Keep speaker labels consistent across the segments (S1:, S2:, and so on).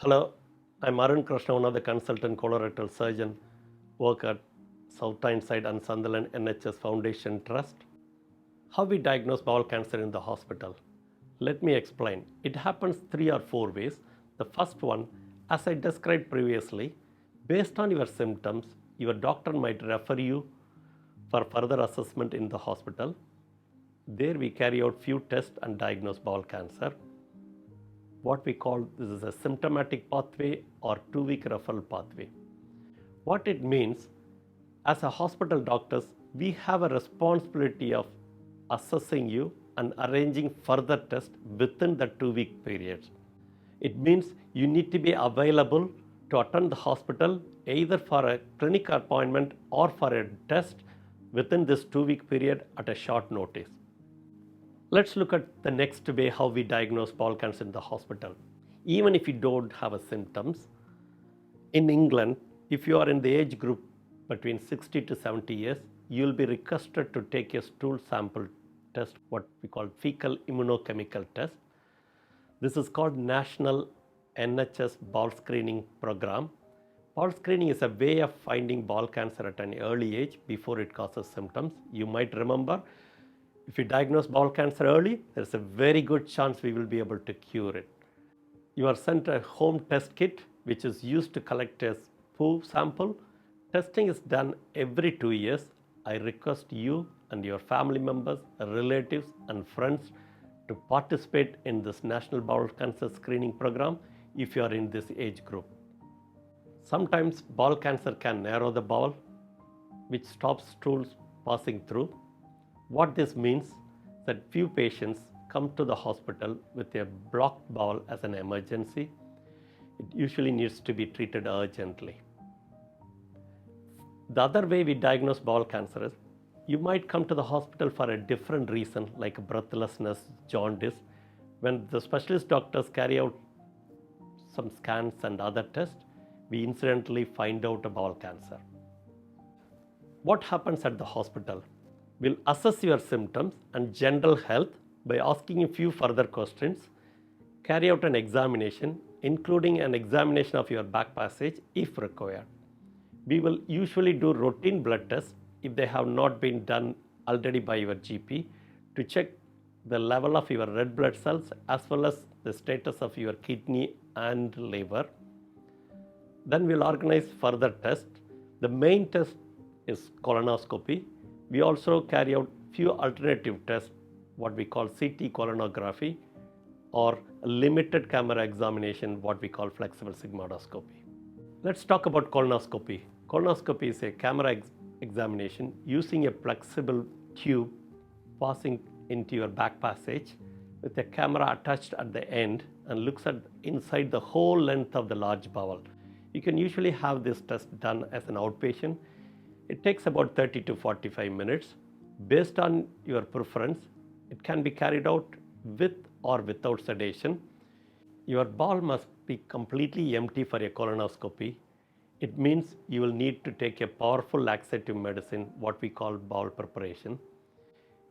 S1: Hello, I'm Arun Krishna, one of the consultant colorectal surgeon, work at South Tyneside and Sunderland NHS Foundation Trust. How we diagnose bowel cancer in the hospital? Let me explain. It happens 3 or 4 ways. The first one, as I described previously, based on your symptoms, your doctor might refer you for further assessment in the hospital. There we carry out few tests and diagnose bowel cancer. What we call this is a symptomatic pathway or 2-week referral pathway. What it means, as a hospital doctors, we have a responsibility of assessing you and arranging further tests within the 2-week period. It means you need to be available to attend the hospital either for a clinic appointment or for a test within this 2-week period at a short notice. Let's look at the next way how we diagnose bowel cancer in the hospital. Even if you don't have symptoms, in England, if you are in the age group between 60 to 70 years, you will be requested to take a stool sample test, what we call fecal immunochemical test. This is called National NHS Bowel Screening Program. Bowel screening is a way of finding bowel cancer at an early age before it causes symptoms. You might remember, if you diagnose bowel cancer early, there's a very good chance we will be able to cure it. You are sent a home test kit which is used to collect a poo sample. Testing is done every 2 years. I request you and your family members, relatives and friends to participate in this National Bowel Cancer Screening Program if you are in this age group. Sometimes bowel cancer can narrow the bowel, which stops stools passing through. What this means that few patients come to the hospital with a blocked bowel as an emergency. It usually needs to be treated urgently. The other way we diagnose bowel cancer is you might come to the hospital for a different reason like breathlessness, jaundice. When the specialist doctors carry out some scans and other tests, we incidentally find out a bowel cancer. What happens at the hospital? We'll assess your symptoms and general health by asking a few further questions, carry out an examination, including an examination of your back passage if required. We will usually do routine blood tests if they have not been done already by your GP to check the level of your red blood cells as well as the status of your kidney and liver. Then we'll organize further tests. The main test is colonoscopy. We also carry out few alternative tests, what we call CT colonography, or a limited camera examination, what we call flexible sigmoidoscopy. Let's talk about colonoscopy. Colonoscopy is a camera examination using a flexible tube passing into your back passage with a camera attached at the end and looks at inside the whole length of the large bowel. You can usually have this test done as an outpatient. It takes about 30 to 45 minutes. Based on your preference, it can be carried out with or without sedation. Your bowel must be completely empty for a colonoscopy. It means you will need to take a powerful laxative medicine, what we call bowel preparation.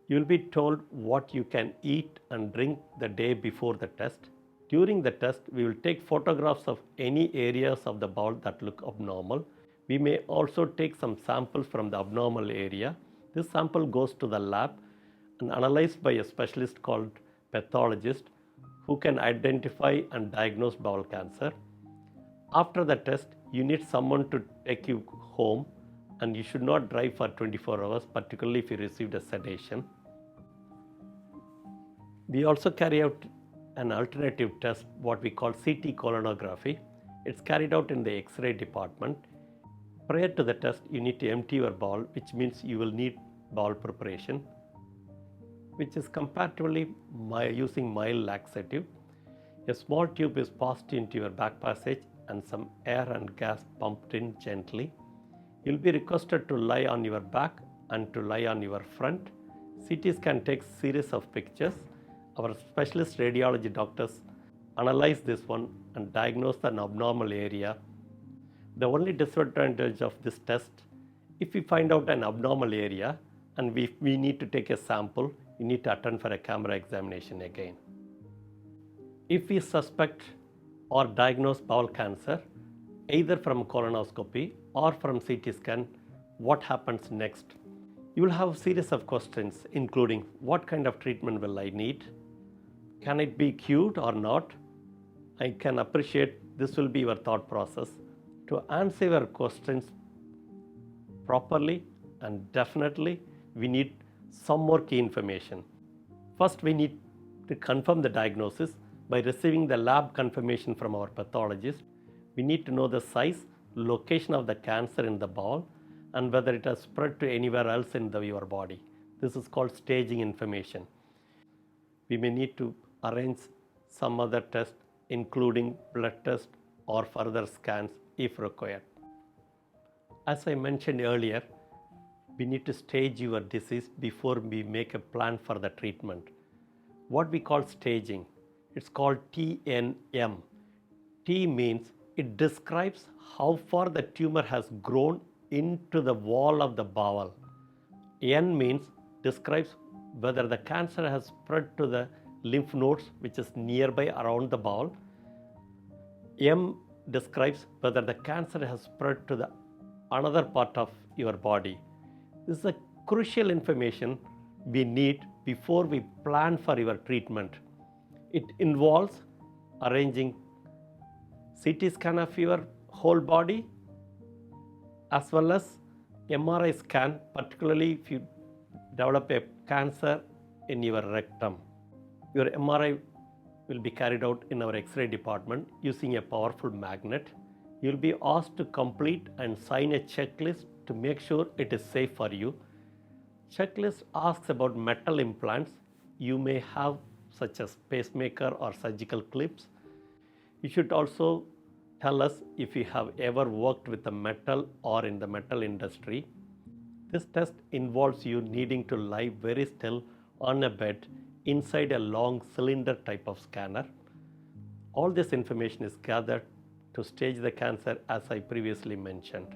S1: You will be told what you can eat and drink the day before the test. During the test, we will take photographs of any areas of the bowel that look abnormal. We may also take some samples from the abnormal area. This sample goes to the lab and analyzed by a specialist called pathologist who can identify and diagnose bowel cancer. After the test, you need someone to take you home and you should not drive for 24 hours, particularly if you received a sedation. We also carry out an alternative test, what we call CT colonography. It's carried out in the X-ray department. Prior to the test, you need to empty your bowel, which means you will need bowel preparation, which is comparatively using mild laxative. A small tube is passed into your back passage and some air and gas pumped in gently. You'll be requested to lie on your back and to lie on your front. CT scan takes series of pictures. Our specialist radiology doctors analyze this one and diagnose an abnormal area. The only disadvantage of this test, if we find out an abnormal area and we need to take a sample, you need to attend for a camera examination again. If we suspect or diagnose bowel cancer, either from colonoscopy or from CT scan, what happens next? You will have a series of questions including what kind of treatment will I need? Can it be cured or not? I can appreciate this will be your thought process. To answer your questions properly and definitely, we need some more key information. First, we need to confirm the diagnosis by receiving the lab confirmation from our pathologist. We need to know the size, location of the cancer in the bowel, and whether it has spread to anywhere else in your body. This is called staging information. We may need to arrange some other test, including blood test or further scans if required. As I mentioned earlier, we need to stage your disease before we make a plan for the treatment. What we call staging, it's called TNM. T means it describes how far the tumor has grown into the wall of the bowel. N means describes whether the cancer has spread to the lymph nodes which is nearby around the bowel. M describes whether the cancer has spread to the another part of your body. This is a crucial information we need before we plan for your treatment. It involves arranging CT scan of your whole body as well as MRI scan, particularly if you develop a cancer in your rectum. Your MRI will be carried out in our X-ray department using a powerful magnet. You will be asked to complete and sign a checklist to make sure it is safe for you. Checklist asks about metal implants you may have, such as pacemaker or surgical clips. You should also tell us if you have ever worked with the metal or in the metal industry. This test involves you needing to lie very still on a bed inside a long cylinder type of scanner. All this information is gathered to stage the cancer as I previously mentioned.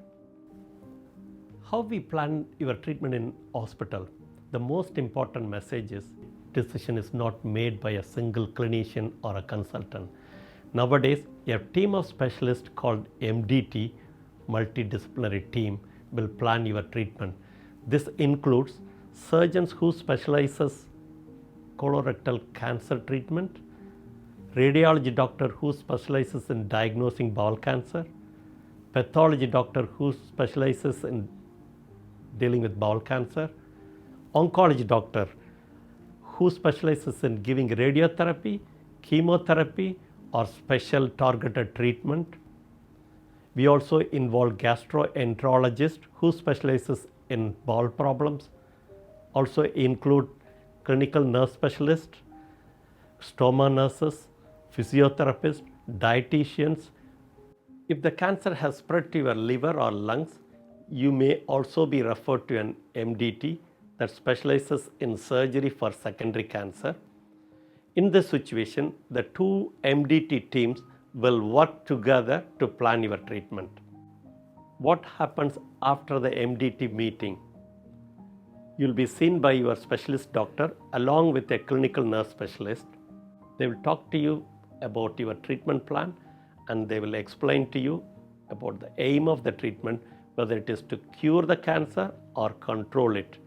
S1: How we plan your treatment in hospital? The most important message is decision is not made by a single clinician or a consultant. Nowadays, a team of specialists called MDT, multidisciplinary team, will plan your treatment. This includes surgeons who specializes colorectal cancer treatment, radiology doctor who specializes in diagnosing bowel cancer, pathology doctor who specializes in dealing with bowel cancer, oncology doctor who specializes in giving radiotherapy, chemotherapy, or special targeted treatment. We also involve gastroenterologist who specializes in bowel problems. Also include clinical nurse specialist, stoma nurses, physiotherapists, dietitians. If the cancer has spread to your liver or lungs, you may also be referred to an MDT that specializes in surgery for secondary cancer. In this situation, the two MDT teams will work together to plan your treatment. What happens after the MDT meeting? You'll be seen by your specialist doctor along with a clinical nurse specialist. They will talk to you about your treatment plan and they will explain to you about the aim of the treatment, whether it is to cure the cancer or control it.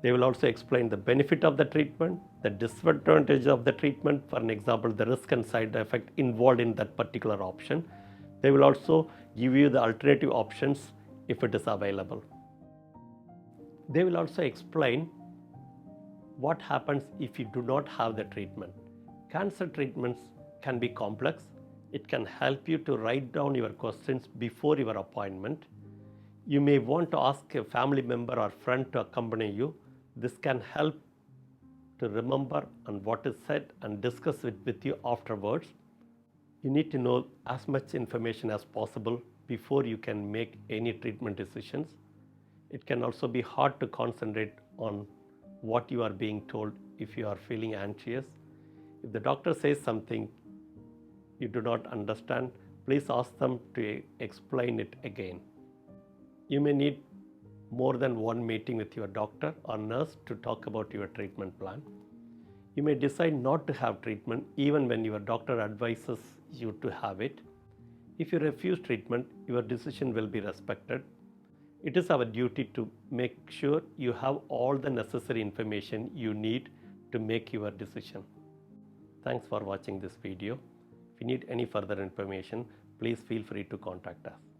S1: They will also explain the benefit of the treatment, the disadvantage of the treatment, for an example, the risk and side effect involved in that particular option. They will also give you the alternative options if it is available. They will also explain what happens if you do not have the treatment. Cancer treatments can be complex. It can help you to write down your questions before your appointment. You may want to ask a family member or friend to accompany you. This can help to remember and what is said and discuss it with you afterwards. You need to know as much information as possible before you can make any treatment decisions. It can also be hard to concentrate on what you are being told if you are feeling anxious. If the doctor says something you do not understand, please ask them to explain it again. You may need more than one meeting with your doctor or nurse to talk about your treatment plan. You may decide not to have treatment even when your doctor advises you to have it. If you refuse treatment, your decision will be respected. It is our duty to make sure you have all the necessary information you need to make your decision. Thanks for watching this video. If you need any further information, please feel free to contact us.